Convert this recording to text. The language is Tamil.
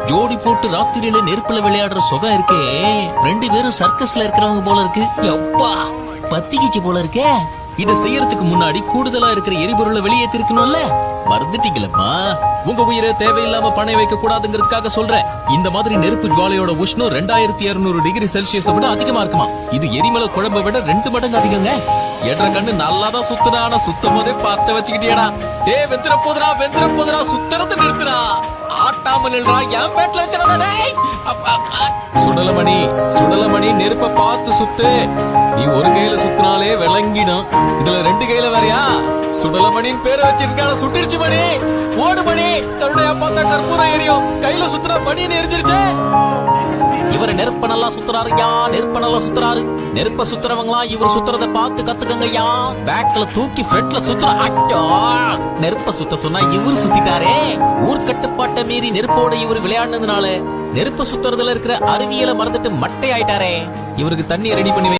ஜோடி போட்டு ராத்திரியில நெருப்புல விளையாடுற சுகம் இருக்கே, 2 பேரும் சர்க்கஸ்ல இருக்கிறவங்க போல இருக்கு. எப்பா பத்திக்கிச்சு போல இருக்கே. இத செய்யறதுக்கு முன்னாடி கூடுதலா இருக்கிற எரிபொருளை வெளியேற்றி இருக்கணும்ல. மறந்துட்டீங்களம்மா. உங்க உயிரை தேவையில்லாம பணை வைக்க கூடாதுங்கிறதுக்காக சொல்றேன். இந்த மாதிரி நெருப்பு ஜுவாலையோட உஷ்ணம் 2200 டிகிரி செல்சியஸை விட அதிகமா இருக்குமா. இது எரிமலை குழம்பை விட 2 மடங்கு அதிகங்க. என்ற கண்ணு நல்லாதான் சுத்துனா, ஆனா சுத்தும் போதே பார்த்து வச்சுக்கிட்டியடா. வெந்திர போதுரா சுத்தறத நிறுத்துறா. ஆட்டாமல் என் பேட்ல வச்சிருந்தா. சுடலமணி நெருப்ப பார்த்து சுத்து. நீ ஒரு கையில சுத்தினாலே விளங்கிடும், இதுல 2 கையில வேறையா. சுடலமணின்னு பேரை வச்சிருக்கான சுட்டிருச்சு மணி. ஓடு மணி, கருணையா பார்த்தா கற்பூரம் எரியும், கையில சுத்துறா மணின்னு எரிஞ்சிருச்சு. இவரு நெருப்ப நல்லா சுத்துறாருயா, நெருப்ப சுத்துறவங்களா இவர் சுத்துறத பார்த்து கத்துக்கங்கய்யா. பேக்ல தூக்கி ஃப்ரண்ட்ல சுத்துற. நெருப்ப சுத்த சொன்னா இவரு சுத்திட்டாரே. ஊர்க்கட்டுப்பாட்டை மீறி நெருப்போட இவரு விளையாடுனதுனால நெருப்ப சுத்துறதுல இருக்கிற அறிவியலை மறந்துட்டு மட்டை ஆயிட்டாரே. இவருக்கு தண்ணி ரெடி பண்ணி